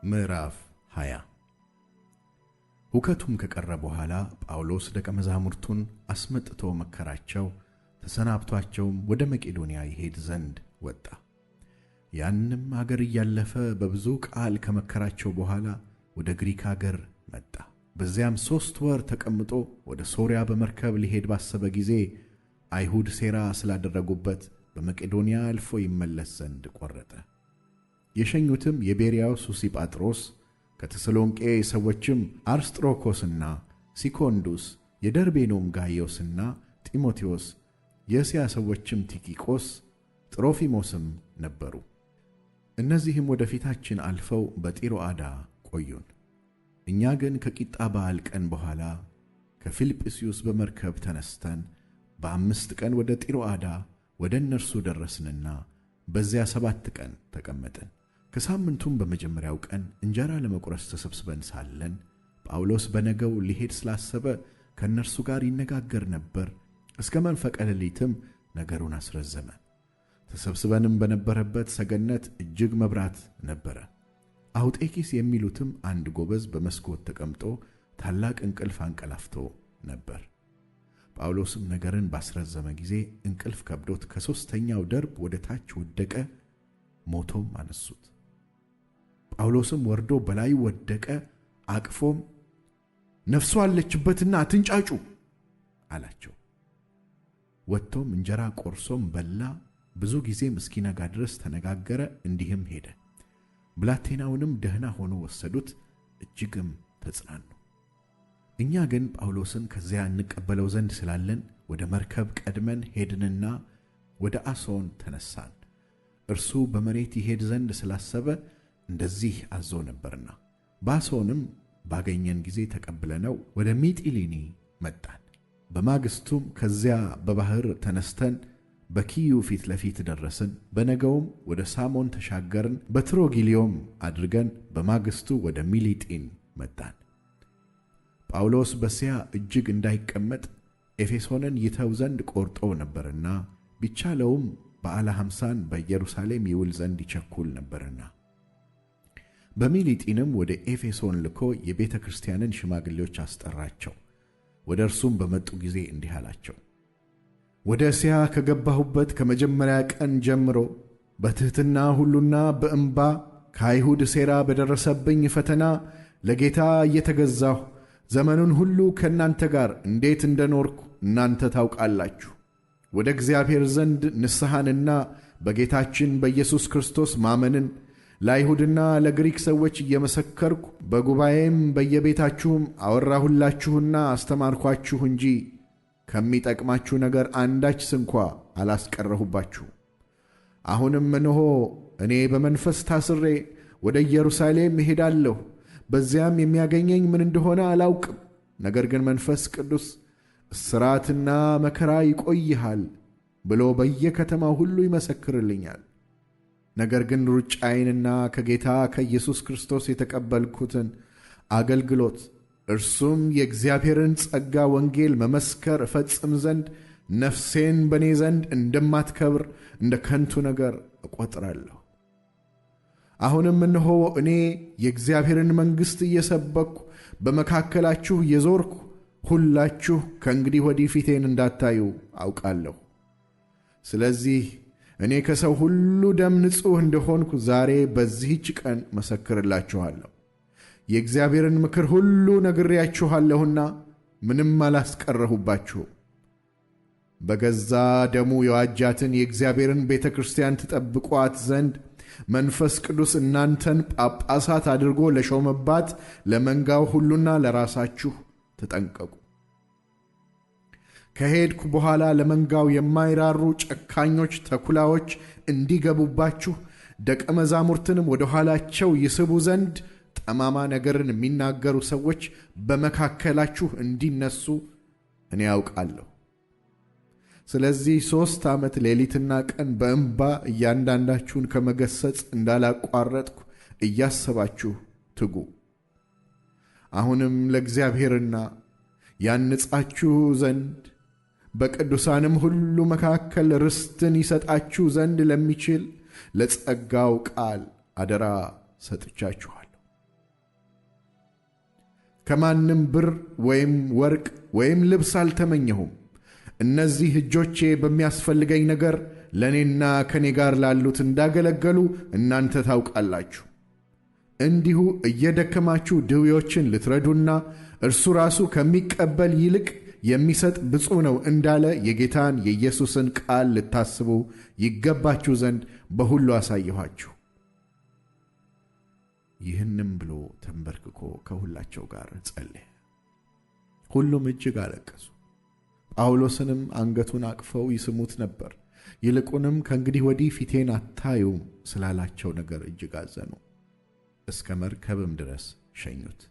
ምዕራፍ 20 ሁከቱም ከቀረ በኋላ ጳውሎስ ደቀ መዛሙርቱን አስመጥቶ መከራቸው፣ ተሰናብቷቸውም ወደ መቄዶንያ ይሄድ ዘንድ ወጣ። ያንንም አገር እያለፈ በብዙ ቃል ከመከራቸው በኋላ ወደ ግሪክ አገር መጣ። በዚያም 3 ወር ተቀምጦ ወደ ሶርያ በመርከብ ሊሄድ ባሰበ ጊዜ አይሁድ ሴራ ስላደረጉበት በመቄዶንያ አልፎ ይመለስ ዘንድ ቆረጠ። የሸኙትም የቤርያው ሱሲጳጥሮስ፣ ከተሰሎንቄ ሰዎችም አርስጥሮኮስና ሲኮንዱስ፣ የደርቤኖም ጋይዮስና ጢሞቴዎስ፣ የእስያ ሰዎችም ቲኪቆስ፣ ጥሮፊሞስም ነበሩ። እነዚህም ወደ ፊታችን አልፈው በጢሮአዳ ቆዩን። እኛ ግን ከቂጣ በዓል ቀን በኋላ ከፊልጵስዩስ በመርከብ ተነስተን በ5 ቀን ወደ ጢሮአዳ ወደ እነርሱ ደረስንና በዚያ 7 ቀን ተቀመጥን። ከሳምንቱም በመጀመሪያው ቀን እንጀራ ለመቁረስ ተሰብስበን ሳለን ጳውሎስ በነገው ሊሄድ ስላሰበ ከእነርሱ ጋር ይነጋገር ነበር። እስከ መንፈቀ ሌሊትም ነገሩን አስረዘመ። ተሰብስበንም በነበረበት ሰገነት እጅግ መብራት ነበረ። አውጤኪስ የሚሉትም አንድ ጎበዝ በመስኮት ተቀምጦ ታላቅ እንቅልፍ አንቀላፍቶ ነበር። ጳውሎስም ነገርን ባስረዘመ ጊዜ እንቅልፍ ከብዶት ከ3ኛው ደርብ ወደ ታች ወደቀ፣ ሞቶም አነሱት። ጳውሎስም ወርዶ በላዩ ወደቀ፣ አቅፎም ነፍሱ አለችበትና አትንጫጩ አላቸው። ወጥቶም እንጀራ ቆርሶም በላ፣ ብዙ ጊዜም እስኪነጋ ድረስ ተነጋገረ። እንዲህም ሄደ። ብላቴናውንም ደህና ሆኖ ወሰዱት፣ እጅግም ተጽናኑ። እኛ ግን ጳውሎስን ከዚያ እንቀበለው ዘንድ ስላለን ወደ መርከብ ቀድመን ሄድንና ወደ አሶን ተነሳን። እርሱ በመሬት ይሄድ ዘንድ ስላሰበ እንደዚህ አዞ ነበርና። በአሶንም ባገኘን ጊዜ ተቀብለነው ወደ ሚጢሊኒ መጣን። በማግስቱም ከዚያ በባሕር ተነስተን በኪዩ ፊት ለፊት ደረስን። በነገውም ወደ ሳሞን ተሻገርን። በትሮጊሊዮም አድርገን በማግስቱ ወደ ሚሊጢን መጣን። ጳውሎስ በእስያ እጅግ እንዳይቀመጥ ኤፌሶንን ይተው ዘንድ ቆርጦ ነበርና ቢቻለውም በዓለ ሐምሳን በኢየሩሳሌም ይውል ዘንድ ይቸኩል ነበርና። በሚሊጢንም ወደ ኤፌሶን ልኮ የቤተ ክርስቲያንን ሽማግሌዎች አስጠራቸው። ወደ እርሱም በመጡ ጊዜ እንዲህ አላቸው። ወደ እስያ ከገባሁበት ከመጀመሪያ ቀን ጀምሮ በትሕትና ሁሉና በእንባ ከአይሁድ ሴራ በደረሰብኝ ፈተና ለጌታ እየተገዛሁ ዘመኑን ሁሉ ከእናንተ ጋር እንዴት እንደኖርኩ እናንተ ታውቃላችሁ። ወደ እግዚአብሔር ዘንድ ንስሐንና በጌታችን በኢየሱስ ክርስቶስ ማመንን ለአይሁድና ለግሪክ ሰዎች እየመሰከርኩ በጉባኤም በየቤታችሁም አወራሁላችሁና አስተማርኳችሁ እንጂ ከሚጠቅማችሁ ነገር አንዳች ስንኳ አላስቀረሁባችሁ። አሁንም እነሆ እኔ በመንፈስ ታስሬ ወደ ኢየሩሳሌም እሄዳለሁ። በዚያም የሚያገኘኝ ምን እንደሆነ አላውቅም። ነገር ግን መንፈስ ቅዱስ እስራትና መከራ ይቆይሃል ብሎ በየከተማው ሁሉ ይመሰክርልኛል። ነገር ግን ሩጫዬንና ከጌታ ከኢየሱስ ክርስቶስ የተቀበልኩትን አገልግሎት እርሱም የእግዚአብሔርን ጸጋ ወንጌል መመስከር እፈጽም ዘንድ ነፍሴን በእኔ ዘንድ እንደማትከብር እንደ ከንቱ ነገር እቈጥራለሁ። አሁንም እነሆ እኔ የእግዚአብሔርን መንግሥት እየሰበክሁ በመካከላችሁ የዞርኩ ሁላችሁ ከእንግዲህ ወዲህ ፊቴን እንዳታዩ አውቃለሁ። ስለዚህ እኔ ከሰው ሁሉ ደም ንጹሕ እንደሆንኩ ዛሬ በዚህች ቀን መሰክርላችኋለሁ። የእግዚአብሔርን ምክር ሁሉ ነግሬያችኋለሁና ምንም አላስቀረሁባችሁም። በገዛ ደሙ የዋጃትን የእግዚአብሔርን ቤተ ክርስቲያን ትጠብቋት ዘንድ መንፈስ ቅዱስ እናንተን ጳጳሳት አድርጎ ለሾመባት ለመንጋው ሁሉና ለራሳችሁ ተጠንቀቁ። ከሄድኩ በኋላ ለመንጋው የማይራሩ ጨካኞች ተኩላዎች እንዲገቡባችሁ ደቀ መዛሙርትንም ወደ ኋላቸው ይስቡ ዘንድ ጠማማ ነገርን የሚናገሩ ሰዎች በመካከላችሁ እንዲነሱ እኔ ያውቃለሁ። ስለዚህ 3 ዓመት ሌሊትና ቀን በእንባ እያንዳንዳችሁን ከመገሰጽ እንዳላቋረጥኩ እያሰባችሁ ትጉ። አሁንም ለእግዚአብሔርና ያንጻችሁ ዘንድ በቅዱሳንም ሁሉ መካከል ርስትን ይሰጣችሁ ዘንድ ለሚችል ለጸጋው ቃል አደራ ሰጥቻችኋለሁ። ከማንም ብር ወይም ወርቅ ወይም ልብስ አልተመኘሁም። እነዚህ እጆቼ በሚያስፈልገኝ ነገር ለእኔና ከእኔ ጋር ላሉት እንዳገለገሉ እናንተ ታውቃላችሁ። እንዲሁ እየደከማችሁ ድዌዎችን ልትረዱና እርሱ ራሱ ከሚቀበል ይልቅ የሚሰጥ ብፁዕ ነው እንዳለ የጌታን የኢየሱስን ቃል ልታስቡ ይገባችሁ ዘንድ በሁሉ አሳየኋችሁ። ይህንም ብሎ ተንበርክኮ ከሁላቸው ጋር ጸለየ። ሁሉም እጅግ አለቀሱ። ጳውሎስንም አንገቱን አቅፈው ይስሙት ነበር። ይልቁንም ከእንግዲህ ወዲህ ፊቴን አታዩም ስላላቸው ነገር እጅግ አዘኑ። እስከ መርከብም ድረስ ሸኙት።